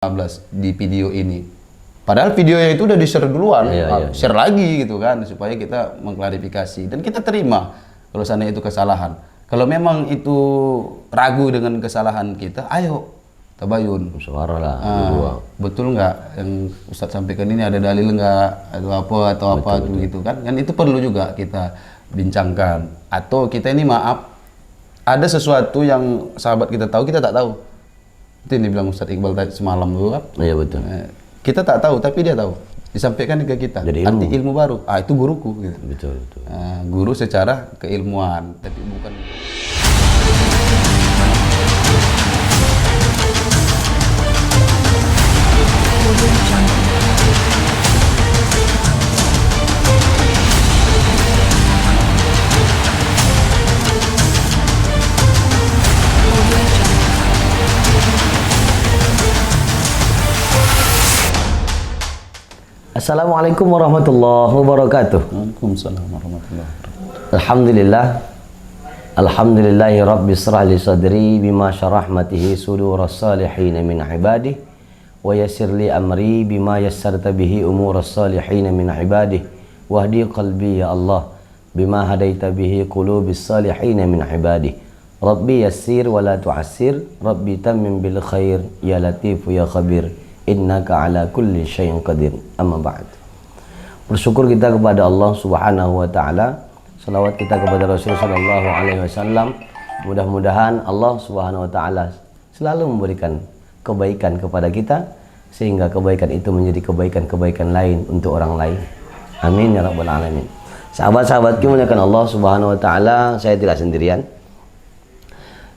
15 di video ini. Padahal videonya itu udah di-share duluan, share lagi gitu kan, supaya kita mengklarifikasi. Dan kita terima kalau seandainya itu kesalahan. Kalau memang itu ragu dengan kesalahan kita, ayo tabayun. Suara lah. Betul nggak yang Ustadz sampaikan ini, ada dalil nggak atau apa betul. Gitu kan? Kan itu perlu juga kita bincangkan. Atau kita ini maaf, ada sesuatu yang sahabat kita tahu, kita tak tahu. Itu yang dibilang Ustadz Iqbal tadi semalam dulu kan? Iya betul. Kita tak tahu, tapi dia tahu. Disampaikan ke kita. Jadi ilmu. Arti ilmu baru. Itu guruku. Gitu. Betul. Guru secara keilmuan, tapi bukan. Assalamualaikum warahmatullahi wabarakatuh. Waalaikumsalam warahmatullahi wabarakatuh. Alhamdulillahi rabbi israh li sadri bima syarahmatihi suduras salihin min ibadih wa yassir li amri bima yassarta bihi umuras salihin min ibadih wahdi qalbi ya Allah bima hadaita bihi qulubis salihin min ibadih. Rabbi yassir wa la tu'assir, Rabbi tammim bil khair ya latif ya khabir, innaka ala kulli syai'in qadir. Amma ba'd. Bersyukur kita kepada Allah Subhanahu wa taala, selawat kita kepada Rasul sallallahu alaihi wasallam. Mudah-mudahan Allah Subhanahu wa taala selalu memberikan kebaikan kepada kita, sehingga kebaikan itu menjadi kebaikan-kebaikan lain untuk orang lain. Amin ya rabbal alamin. Sahabat-sahabatku muliakan Allah Subhanahu wa taala, saya tidak sendirian.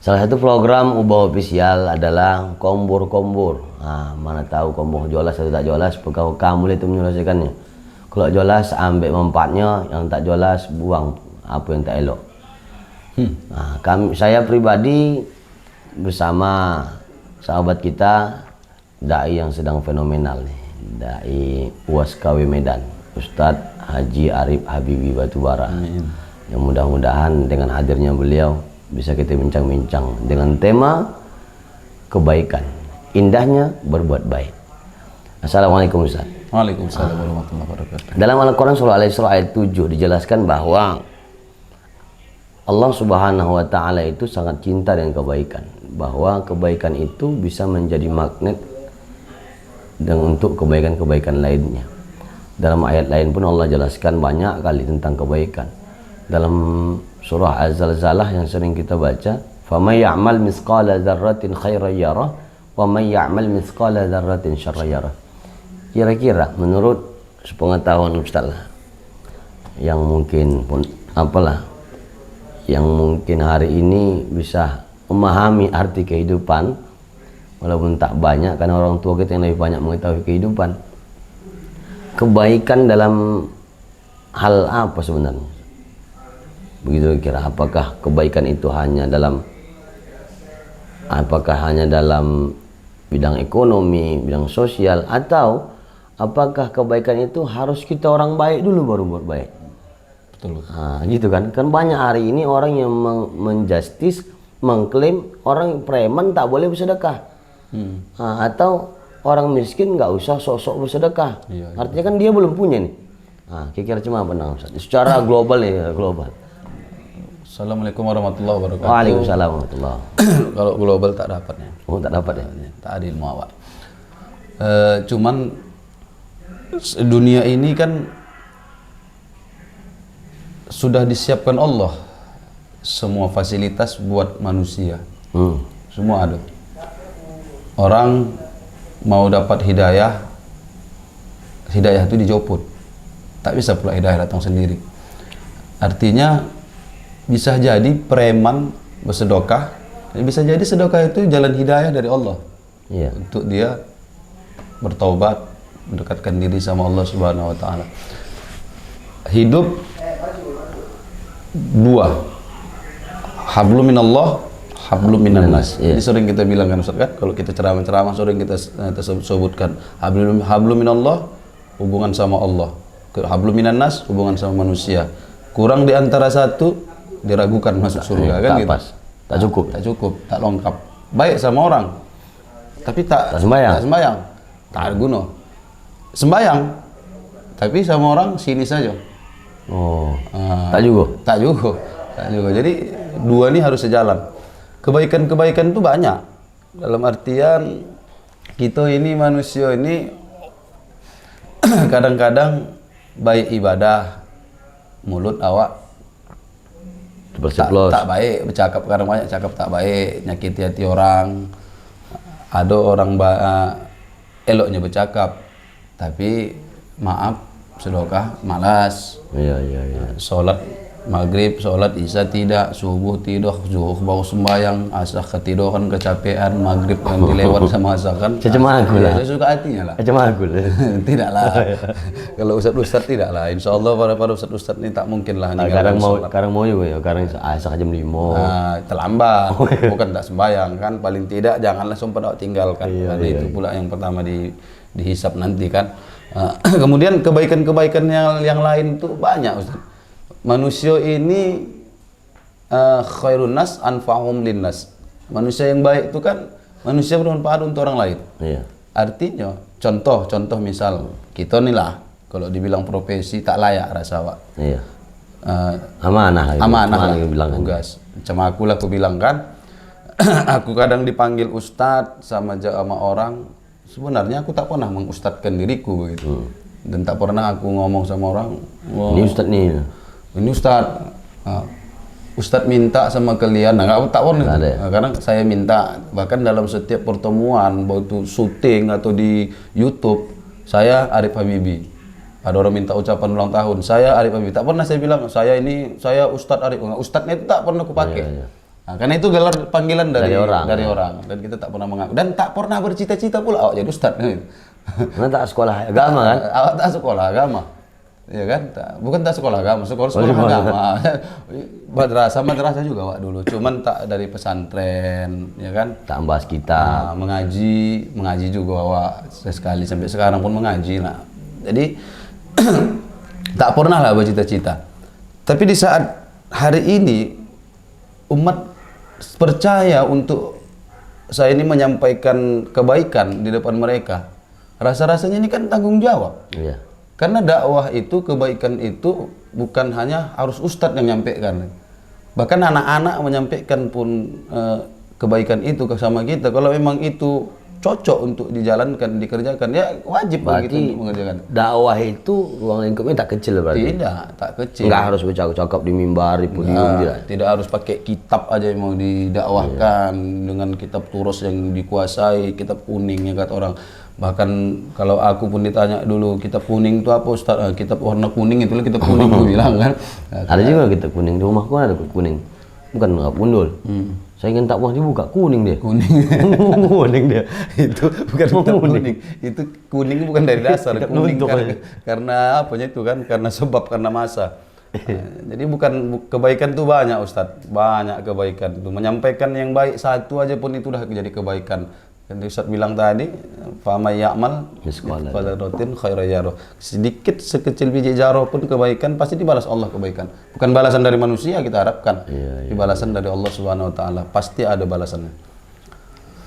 Salah satu program Ubah Official adalah kombur-kombur. Mana tahu kombur jolas atau tak jolas, kamu itu menyelesaikannya. Kalau jolas ambil manfaatnya, yang tak jolas buang apa yang tak elok. Saya pribadi bersama sahabat kita, dai yang sedang fenomenal nih, dai UAS KW Medan, Ustadz Haji Arif Habibi Batubara. Yang mudah-mudahan dengan hadirnya beliau bisa kita bincang-bincang dengan tema kebaikan, indahnya berbuat baik. Assalamualaikum Ustaz. Waalaikumsalam warahmatullahi wabarakatuh. Dalam Al-Quran surah Al-Isra ayat 7 dijelaskan bahwa Allah Subhanahu wa taala itu sangat cinta dengan kebaikan, bahwa kebaikan itu bisa menjadi magnet dan untuk kebaikan-kebaikan lainnya. Dalam ayat lain pun Allah jelaskan banyak kali tentang kebaikan. Dalam surah Az-Zalzalah yang sering kita baca, "Faman ya'mal mithqala dzarratin khairan yarah wa man ya'mal mithqala dzarratin syarran yarah." Kira-kira menurut sepengetahuan Ustaz lah, yang mungkin pun apalah, yang mungkin hari ini bisa memahami arti kehidupan, walaupun tak banyak karena orang tua kita yang lebih banyak mengetahui kehidupan. Kebaikan dalam hal apa sebenarnya? Begitu kira, apakah kebaikan itu hanya dalam bidang ekonomi, bidang sosial, atau apakah kebaikan itu harus kita orang baik dulu baru buat baik? Betul. Gitu kan? Kan banyak hari ini orang yang menjustis, mengklaim orang preman tak boleh bersedekah. Atau orang miskin nggak usah sok-sok bersedekah. Iya. Artinya kan dia belum punya nih. Kira-kira cuma apa Ustaz? Secara global nih, global. Assalamualaikum warahmatullahi wabarakatuh. Waalaikumsalam warahmatullahi. Kalau global tak dapatnya. Oh, tak dapat ya? Tak ada ilmu awak. Cuman dunia ini kan sudah disiapkan Allah semua fasilitas buat manusia. Semua ada. Orang mau dapat hidayah itu dijopot. Tak bisa pula hidayah datang sendiri. Artinya bisa jadi preman bersedekah, bisa jadi sedekah itu jalan hidayah dari Allah. Iya. Untuk dia bertaubat, mendekatkan diri sama Allah Subhanahu wa taala. Hidup dua, hablum minallah, hablum minan nas. Jadi sering kita bilang kan Ustaz kan, kalau kita ceramah-ceramah sering kita sebutkan hablum minallah, hubungan sama Allah. Hablum minan nas, hubungan sama manusia. Kurang di antara satu, diragukan masuk surga kan gitu. Tak cukup, tak lengkap. Baik sama orang, tapi tak sembahyang. Tak sembahyang. Tak ada guna. Sembahyang, tapi sama orang sini saja. Oh, tak juga. Tak juga. Tak juga. Jadi dua ini harus sejalan. Kebaikan-kebaikan itu banyak. Dalam artian kita ini manusia ini kadang-kadang baik ibadah, mulut awak tak baik, bercakap kadang banyak cakap tak baik, nyakiti hati orang. Ada orang eloknya bercakap, tapi maaf, sedekah malas. Iya. Sholat maghrib, sholat isya tidak, subuh tidak, zuhur baru sembahyang, asar ketiduran, kecapean, maghrib kan dilewat sama asar kan. Macam aku lah. Saya suka hatinya lah. Macam aku lah. Tidaklah. Kalau ustaz tidaklah. Insya Allah para ustaz ini tak mungkin lah. Kadang mau juga ya. Kadang asar jam 5. Terlambat. Bukan tak sembahyang kan. Paling tidak jangan langsung pada tinggalkan. Karena itu pula yang pertama dihisap nanti kan. Kemudian kebaikan-kebaikan yang lain tuh banyak Ustaz. Manusia ini khairun nas anfa'hum linnas. Manusia yang baik itu kan manusia bermanfaat untuk orang lain. Iya. Artinya contoh misal kita nih lah kalau dibilang profesi tak layak rasa Pak. Iya. Amanah lah tugas. Macam aku lah aku bilang kan. Aku kadang dipanggil ustadz sama orang. Sebenarnya aku tak pernah mengustadkan diriku begitu. Dan tak pernah aku ngomong sama orang, ini ustadz nih. Ini Ustadz minta sama kalian, nggak tak pernah. Karena saya minta, bahkan dalam setiap pertemuan, waktu syuting atau di YouTube, saya Arif Habibie. Ada orang minta ucapan ulang tahun, saya Arif Habibie. Tak pernah saya bilang, saya Ustadz Arif. Ustadznya itu tak pernah aku pakai. Nah, karena itu gelar panggilan dari orang. Dan kita tak pernah mengaku. Dan tak pernah bercita-cita pula awak jadi Ustadz. Karena tak sekolah agama kan? Awak tak sekolah agama. Ya kan, bukan tak sekolah agama, sekolah agama. Madrasah juga Wak dulu, cuman tak dari pesantren, ya kan. Tak bahas kita. Mengaji juga Wak sekali sampai sekarang pun mengaji lah. Jadi tak pernah lah bercita-cita. Tapi di saat hari ini umat percaya untuk saya ini menyampaikan kebaikan di depan mereka. Rasa-rasanya ini kan tanggung jawab. Iya. Karena dakwah itu, kebaikan itu bukan hanya harus ustadz yang nyampaikan. Bahkan anak-anak menyampaikan pun kebaikan itu sama kita. Kalau memang itu cocok untuk dijalankan, dikerjakan, ya wajib bagi kita untuk mengerjakan. Dakwah itu ruang lingkupnya tak kecil berarti? Tidak, tak kecil. Nggak harus bercakap-cakap di mimbar, di podium, tidak harus pakai kitab aja yang mau didakwahkan. Dengan kitab turus yang dikuasai, kitab kuning ya kata orang. Bahkan kalau aku pun ditanya dulu kitab kuning itu apa Ustaz? Kitab warna kuning itu lah kitab kuning aku bilang kan. Ada juga kitab kuning di rumahku, ada kuning. Bukan enggak pundul. Saya ingin tak mau dibuka kuning dia. Kuning dia. Itu bukan kitab kuning. Itu kuning bukan dari dasar kuning karena apanya itu kan karena masa. Jadi bukan kebaikan itu banyak Ustaz. Banyak kebaikan itu. Menyampaikan yang baik satu aja pun itu udah jadi kebaikan. Dan Ustaz bilang tadi, famay ya'mal mithqala dzarratin khairan yarah. Sedikit sekecil biji zarah pun kebaikan pasti dibalas Allah kebaikan. Bukan balasan dari manusia kita harapkan. Balasan dari Allah Subhanahu wa taala. Pasti ada balasannya.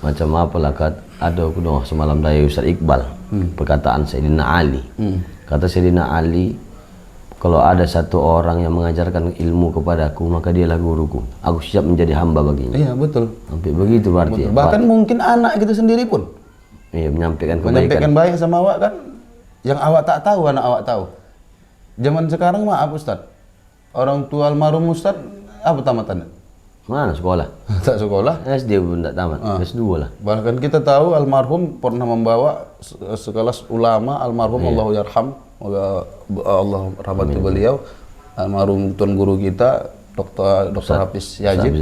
Macam apalah ada aku doa semalam dari Ustaz Iqbal. Perkataan Sayyidina Ali. Kata Sayyidina Ali, kalau ada satu orang yang mengajarkan ilmu kepadaku, maka dialah guruku. Aku siap menjadi hamba baginya. Iya, betul. Sampai begitu berarti. Betul. Bahkan mungkin anak kita sendiri pun. Iya, menyampaikan kebaikan. Menyampaikan baik sama awak kan. Yang awak tak tahu, anak awak tahu. Zaman sekarang maaf Ustaz. Orang tua almarhum Ustaz, apa tamatannya? Mana sekolah? Tak sekolah. SD pun tak tamat. S2 lah. Bahkan kita tahu almarhum pernah membawa sekelas ulama, almarhum Allahu yarham. Allah rahmati beliau, almarhum tuan guru kita Dr. Hafiz Yajib.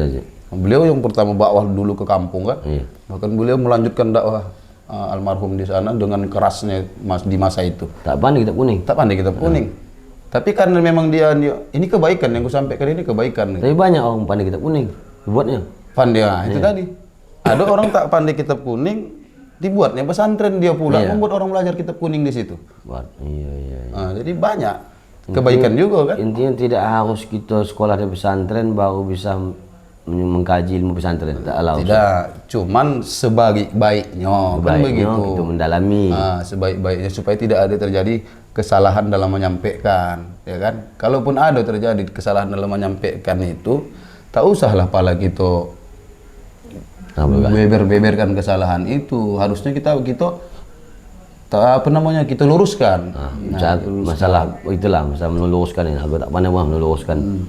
Beliau yang pertama dakwah dulu ke kampung kan. Bahkan beliau melanjutkan dakwah almarhum di sana dengan kerasnya di masa itu. Tak pandai kitab kuning. Tak pandai kitab kuning. Tapi karena memang dia ini kebaikan yang aku sampaikan, ini kebaikan. Tapi banyak orang pandai kitab kuning dibuatnya. Pandai itu tadi. Ada orang tak pandai kitab kuning, dibuatnya pesantren dia pula membuat orang belajar kitab kuning di situ. Jadi banyak kebaikan juga kan. Intinya tidak harus kita sekolah di pesantren baru bisa mengkaji ilmu pesantren? Tidak, cuman sebaik-baiknya kan begitu. Itu mendalami. Sebaik-baiknya supaya tidak ada terjadi kesalahan dalam menyampaikan, ya kan? Kalaupun ada terjadi kesalahan dalam menyampaikan itu, tak usahlah pala kita beber-beberkan kesalahan itu. Harusnya kita kita luruskan. Masalah meluruskan ini, aku tak pandai meluruskan.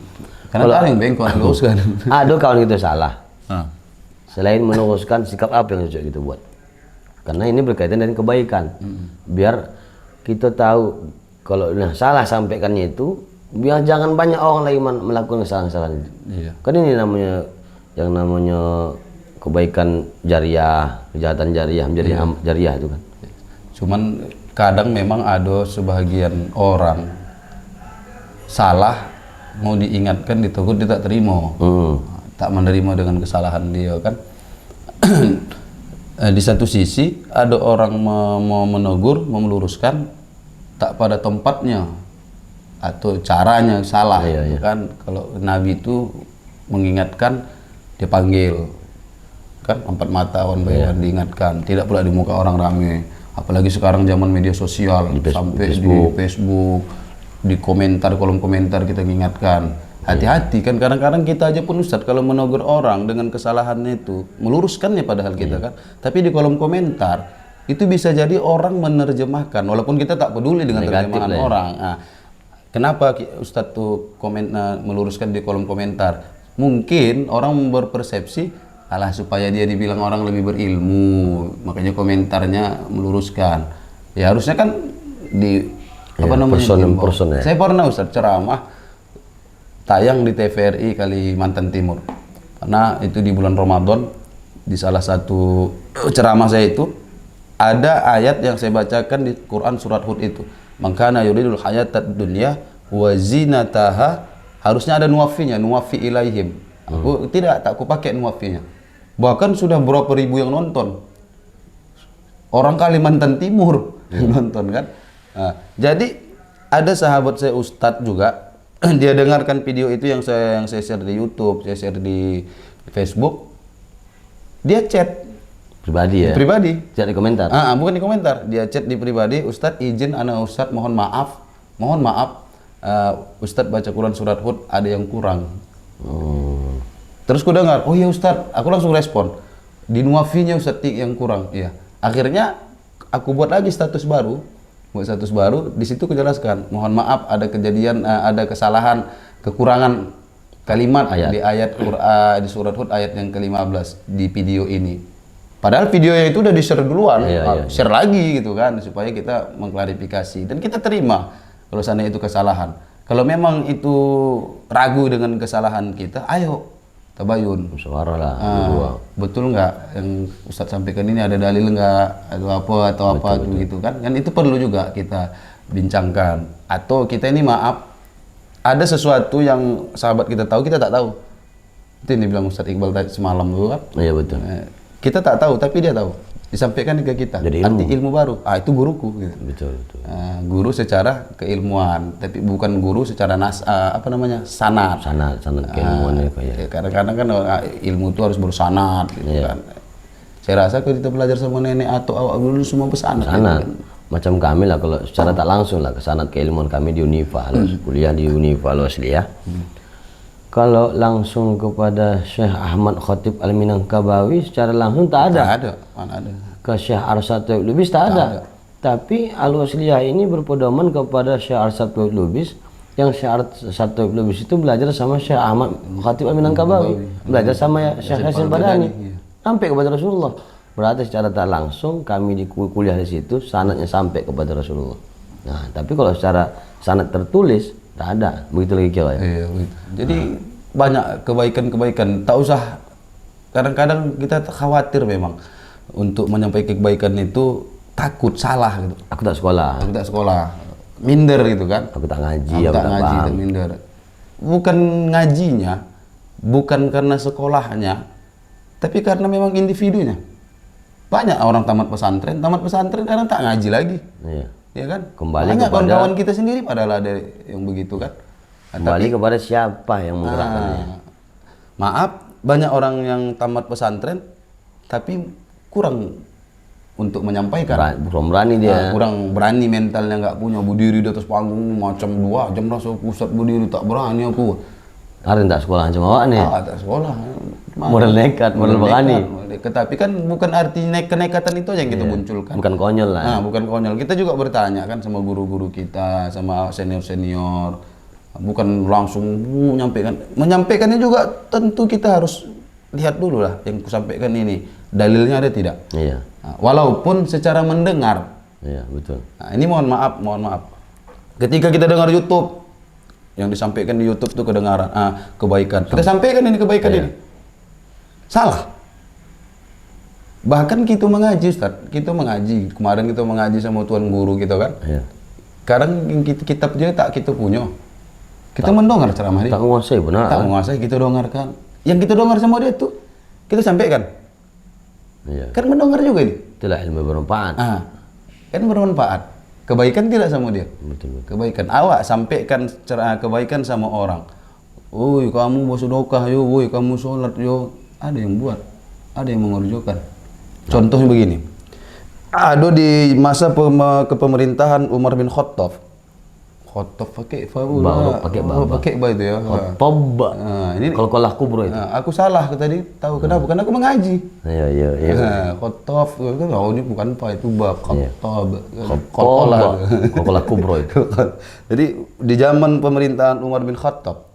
Karena ada yang bengkok meluruskan. Ada kawan kita salah. Selain meluruskan, sikap apa yang cocok kita buat? Karena ini berkaitan dengan kebaikan. Biar kita tahu kalau salah sampaikannya itu, biar jangan banyak orang lagi melakukan kesalahan-kesalahan itu. Iya. Kan ini yang namanya kebaikan jariah, kejahatan jariah, menjadi jariah itu kan. Cuman kadang memang ada sebagian orang salah, mau diingatkan, ditegur, dia tak terima. Tak menerima dengan kesalahan dia kan. Di satu sisi ada orang mau menegur, mau meluruskan, tak pada tempatnya atau caranya salah. Kan kalau Nabi itu mengingatkan, dia panggil kan, empat mata awan bayar diingatkan, tidak pula di muka orang ramai. Apalagi sekarang zaman media sosial, sampai di Facebook, di komentar, kolom komentar kita mengingatkan. Hati-hati kan, kadang-kadang kita aja pun Ustadz kalau menegur orang dengan kesalahannya itu, meluruskannya padahal kita kan, tapi di kolom komentar itu bisa jadi orang menerjemahkan, walaupun kita tak peduli dengan terjemahan orang. Kenapa Ustadz tuh meluruskan di kolom komentar? Mungkin orang berpersepsi, alah supaya dia dibilang orang lebih berilmu, makanya komentarnya meluruskan. Ya harusnya kan Saya pernah Ustadz ceramah tayang di TVRI Kalimantan Timur. Karena itu di bulan Ramadan, di salah satu ceramah saya itu ada ayat yang saya bacakan di Quran surat Hud itu. Mangkana yuridul hayatad dunya wa zinataha, harusnya ada nuwafinya, nuwafi ilaihim. Aku tak aku pakai nuwafinya. Bahkan sudah berapa ribu yang nonton. Orang Kalimantan Timur yang nonton kan. Jadi ada sahabat saya Ustadz juga, dia dengarkan video itu yang saya share di YouTube, saya share di Facebook. Dia chat pribadi ya? Pribadi. Chat di komentar? Bukan di komentar, dia chat di pribadi. Ustadz izin ana Ustadz mohon maaf, Ustadz baca Quran surat Hud ada yang kurang. Terus ku dengar, oh iya Ustadz, aku langsung respon, di nuafinya Ustadz yang kurang. Iya. Akhirnya aku buat lagi status baru, di situ kujelaskan, mohon maaf ada kejadian, ada kesalahan, kekurangan kalimat di ayat Quran di surat Hud ayat yang ke-15 di video ini. Padahal videonya itu udah di-share duluan, share lagi gitu kan, supaya kita mengklarifikasi dan kita terima kalau sana itu kesalahan. Kalau memang itu ragu dengan kesalahan kita, ayo tabayun, musyawarah lah. Betul nggak yang Ustadz sampaikan ini, ada dalil nggak atau apa gitu kan? Kan itu perlu juga kita bincangkan. Atau kita ini maaf, ada sesuatu yang sahabat kita tahu, kita tak tahu. Itu yang dibilang Ustadz Iqbal tadi semalam dulu kan? Iya betul. Kita tak tahu, tapi dia tahu. Disampaikan ke kita. Jadi ilmu baru. Itu guruku. Gitu. Betul. Guru secara keilmuan, tapi bukan guru secara sanad. Sanad keilmuan ya. Kadang-kadang kan ilmu itu harus bersanad gitu kan. Saya rasa kalau kita belajar sama nenek atau awak dulu semua bersanad. Sanad. Macam kami lah kalau secara tak langsung lah kesanad keilmuan kami di Unifa, kuliah di Unifa Al-Wasliyah. Kalau langsung kepada Syekh Ahmad Khatib Al-Minangkabawi secara langsung tak ada. Tak ada, mana ada. Ke Syekh Arsad Tauhid Lubis tak ada. Tapi Al-Wasliyah ini berpedoman kepada Syekh Arsad Tauhid Lubis, yang Syekh Arsad Tauhid Lubis itu belajar sama Syekh Ahmad Khatib Al-Minangkabawi, belajar sama Syekh Hasan Badani, sampai kepada Rasulullah. Berarti secara tak langsung kami di kuliah di situ sanadnya sampai kepada Rasulullah. Nah, tapi kalau secara sanad tertulis tak ada, begitu lagi kira ya. Iya, begitu. Jadi banyak kebaikan-kebaikan. Tak usah, kadang-kadang kita khawatir memang untuk menyampaikan kebaikan itu takut salah gitu. Aku tak sekolah. Minder gitu kan. Aku tak ngaji, aku tak paham. Minder. Bukan ngajinya, bukan karena sekolahnya, tapi karena memang individunya. Banyak orang tamat pesantren kadang tak ngaji lagi. Iya. Ya kan? Kembali banyak kepada kawan-kawan kita sendiri padahal ada yang begitu kan. Kembali kepada siapa yang menggerakkannya. Maaf, banyak orang yang tamat pesantren tapi kurang untuk menyampaikan. Kurang berani dia. Kurang berani, mentalnya nggak punya, berdiri di atas panggung macam 2 jam rasa pusat berdiri, tak berani aku. Ada tak sekolah cuma awak nih? Tak sekolah. Modal nekat, modal berani. Tapi kan bukan arti kenekatan itu yang kita munculkan. Bukan konyol lah. Nah, bukan konyol. Kita juga bertanya kan sama guru-guru kita, sama senior-senior. Bukan langsung menyampaikan. Menyampaikannya juga tentu kita harus lihat dulu lah yang kusampaikan ini. Dalilnya ada tidak? Iya. Nah, walaupun secara mendengar. Iya, betul. Nah, ini mohon maaf. Ketika kita dengar YouTube, yang disampaikan di YouTube itu kedengaran, kebaikan. Kita sampaikan ini kebaikan ini. Salah. Bahkan kita mengaji, Ustaz. Kita mengaji. Kemarin kita mengaji sama tuan guru kita kan. Iya. Sekarang kitab dia tak kita punya. Kita mendengar ceramah dia. Tak menguasai benar. Tak menguasai, kita dengarkan. Yang kita dengar sama dia tuh kita sampaikan. Iya. Kan mendengar juga ini. Itulah ilmu bermanfaat. Kan bermanfaat. Kebaikan tidak sama dia. Betul. Kebaikan. Awak sampaikan kebaikan sama orang. Woi, kamu bersedekah yo, woi, kamu sholat yo. Ada yang buat, ada yang mengerjakan. Contohnya begini. Ada di masa kepemerintahan Umar bin Khattab. Khattab pakai fa pakai ba itu ya. Khattab. Ini Qalqalah kubro itu. Aku salah tadi, tahu kenapa? Karena aku mengaji. Iya. Khattab, ini bukan fa, itu ba, Khattab. Qalqalah kubro itu. Jadi di zaman pemerintahan Umar bin Khattab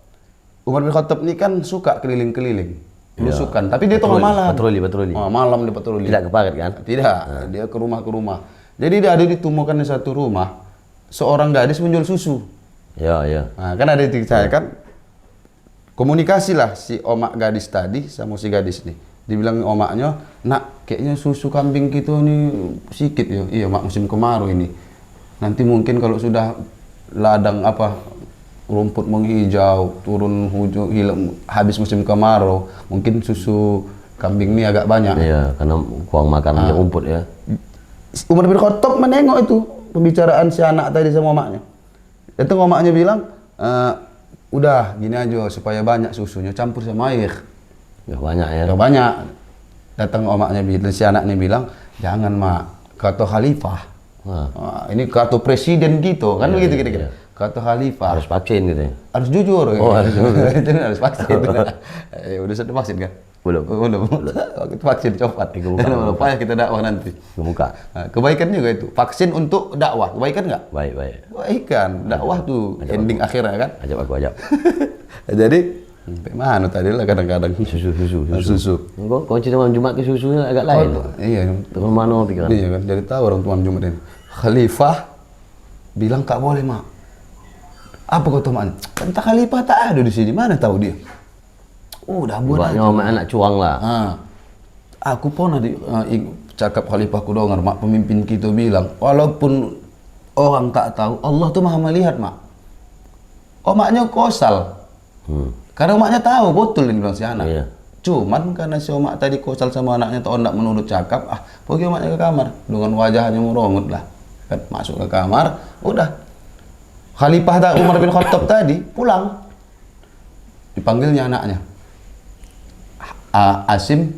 ini kan suka keliling-keliling, belusukan. Tapi dia tengah malam. Patroli. Malam dia patroli. Tidak kepaket kan? Tidak, dia ke rumah. Jadi dia ada ditemukan di satu rumah, seorang gadis menjual susu. Iya. Nah, kan ada di saya kan komunikasi lah si omak gadis tadi sama si gadis nih. Dibilang omaknya, nak, kayaknya susu kambing kita ini sedikit ya. Iya, mak, musim kemarau ini. Nanti mungkin kalau sudah ladang rumput menghijau, turun hujan, habis musim kemarau, mungkin susu kambing ini agak banyak. Iya, karena kurang makan rumput ya. Umar bin Khattab menengok itu pembicaraan si anak tadi sama omaknya. Itu omaknya bilang, udah gini aja supaya banyak susunya, campur sama air. Ya banyak ya. Ya banyak. Datang omaknya bilang, si anaknya bilang, jangan mak, kata khalifah. Ini kata presiden gitu, kan begitu kira-kira. Kata khalifah. Harus vaksin gitu ya. Harus jujur. Harus jujur. Itu harus vaksin. Udah sudah vaksin kan? Belum. Waktu vaksin copot. Jangan lupa ya kita dakwah nanti. Buka. Kebaikan juga itu. Vaksin untuk dakwah. Kebaikan nggak? Baik. Kebaikan. Dakwah tuh ending akhirnya kan? Ajak. Jadi, sampai mana tadi lah kadang-kadang. Susu. Kau cerita malam Jumat ke susunya agak lain. Iya. Teman mana pikiran? Iya kan. Jadi tahu orang malam Jumat ini. Khalifah bilang tak boleh mak. Apa kata mak? Entah khalifah tak ada di sini. Mana tahu dia? Udah buat buatnya sama anak cuang lah. Aku pun ada cakap khalifah ku dengar mak, pemimpin kita bilang, walaupun orang tak tahu, Allah tuh maha melihat mak. Omaknya kosal. Karena omaknya tahu betul ini bilang si anak. Iya. Cuman karena si omak tadi kosal sama anaknya, tak nak menurut cakap, pergi omaknya ke kamar dengan wajahnya merongut lah. Kan masuk ke kamar, udah. Khalifah Umar bin Khattab tadi pulang. Dipanggilnya anaknya. Asim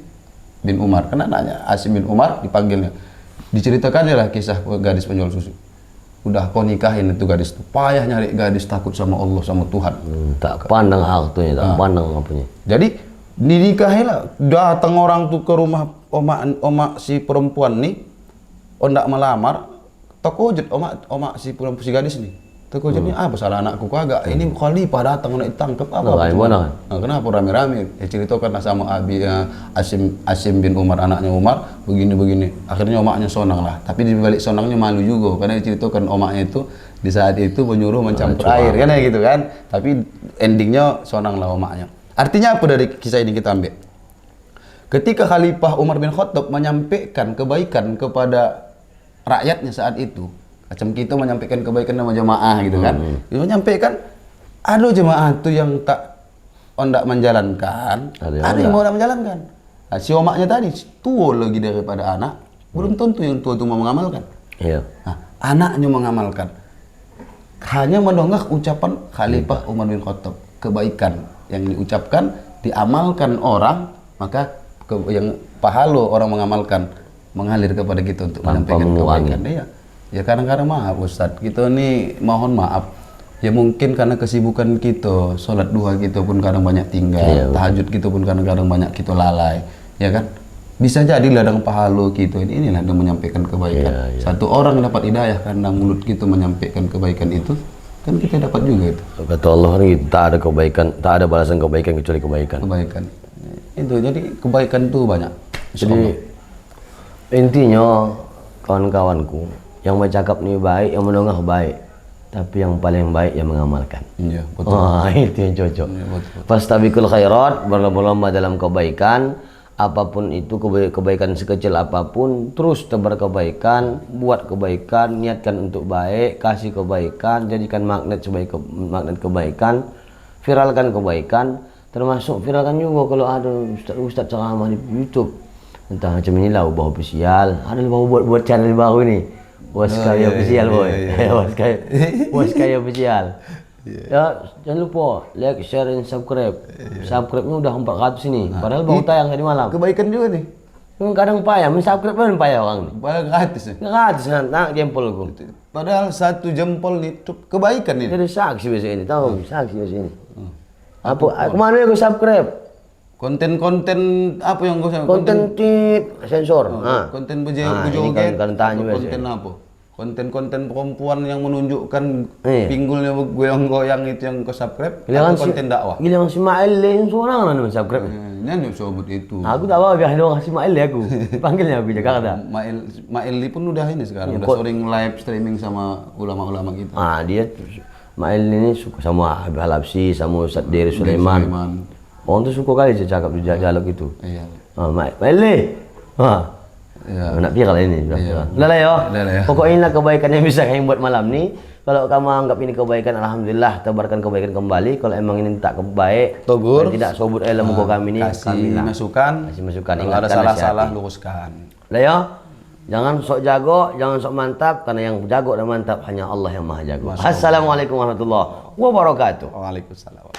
bin Umar, kan anaknya Asim bin Umar dipanggilnya. Diceritakan lah kisah gadis penjual susu. Udah kau nikahin itu gadis tuh. Payah nyari gadis takut sama Allah sama Tuhan. Tak pandang hartanya, tak pandang apanya. Jadi dinikahin lah. Datang orang tuh ke rumah omak si perempuan nih. Ondak melamar. Takujut omak si gadis nih. Takujutnya apa salah anakku kagak? Ini khalifah datang nak ditangkap apa? Kenapa rame-rame? Ceritakan sama Asim bin Umar, anaknya Umar, begini. Akhirnya omaknya sonang lah. Tapi di balik sonangnya malu juga karena diceritakan omaknya itu di saat itu menyuruh mencampur air kan gitu kan. Tapi endingnya sonang lah omaknya. Artinya apa dari kisah ini kita ambil? Ketika Khalifah Umar bin Khattab menyampaikan kebaikan kepada rakyatnya saat itu, macam kita menyampaikan kebaikan sama jemaah gitu kan. Dia menyampaikan, ada jemaah tuh yang tak ondak menjalankan, ada yang mau menjalankan. Nah, si omaknya tadi tua lagi daripada anak, belum tentu yang tua itu mau mengamalkan. Iya. Nah, anaknya mengamalkan. Hanya mendongak ucapan Khalifah Umar bin Khattab, kebaikan yang diucapkan diamalkan orang, maka yang pahala orang mengamalkan mengalir kepada kita untuk Tanpa menyampaikan mengurangi. kebaikan. Iya. Ya kadang-kadang maaf Ustadz, kita ini mohon maaf. Ya mungkin karena kesibukan kita, sholat duha kita pun kadang banyak tinggal, Iya, tahajud kita pun kadang-kadang banyak kita lalai, ya kan? Bisa jadi ladang pahala kita inilah yang menyampaikan kebaikan. Iya, iya. Satu orang dapat hidayah karena mulut kita menyampaikan kebaikan itu, kan kita dapat juga itu Kata Allah ni tak ada kebaikan, tak ada balasan kebaikan kecuali kebaikan. kebaikan. Itu jadi kebaikan tuh banyak. Insya Jadi Allah. intinya kawan-kawanku, yang bercakap ni baik, yang mendengar baik, tapi yang paling baik yang mengamalkan. Iya, betul. Wah, itu yang cocok. Iya, betul. Fastabiqul khairat, berlomba-lomba dalam kebaikan, apapun itu kebaikan sekecil apapun, terus tebar kebaikan, buat kebaikan, niatkan untuk baik, kasih kebaikan, jadikan magnet sebagai magnet kebaikan, viralkan kebaikan, termasuk viralkan juga kalau ada ustaz ceramah di YouTube. Entah macam inilah ubah official, ada baru buat channel baru ni. Waskaya official boy. Waskaya official. Ya, jangan lupa like, share, dan subscribe. Subscribe-nya udah 400 ini. Padahal baru tayang tadi malam. Kebaikan juga nih. Memang kadang payah, men-subscribe pun payah orang ni. Padahal gratis nih. Gratis nak jempol aku. Padahal 1 jempol nih kebaikan ini. Jadi saksi biasa ini, tahu? Saksi biasa ini. Apa kemana aku subscribe? Konten-konten apa yang gue Konten tip sensor. Ha. konten Ah, ini berjoget, kan tanya biasa. konten apa? Konten-konten perempuan yang menunjukkan Iya. pinggulnya goyang-goyang itu yang ke subscribe Giliran atau konten dakwah. Giliran si Mail yang seorang lah subscribe. Nyanyi sebut itu. Aku tak tahu biar orang si Mail aku. Panggilnya aku Jakarta. Maili pun udah ini sekarang, udah sering live streaming sama ulama-ulama kita. Ah, dia Mail ini suka sama Habib Halapsi, sama Ustaz Diri Sulaiman. Orang tu suka kali dia cakap di dialog itu. Iya. Ah, Mail ni. Ha. Iya. Nak viral ini. Iya. Dah lah ya. Dah lah ya. Pokoknya inilah kebaikan yang bisa kami buat malam ni. Kalau kamu anggap ini kebaikan, alhamdulillah, tebarkan kebaikan kembali. Kalau emang ini tak baik, Tegur. dan tidak sobut ilmu kami ini, Kasih kamilah. masukan. Kasih masukan. Kalau ada Ingatkan, salah-salah nasihati. luruskan. Lah ya. Jangan sok jago, jangan sok mantap, karena yang jago dan mantap hanya Allah yang Maha Jago. Assalamualaikum warahmatullahi wabarakatuh. Waalaikumsalam.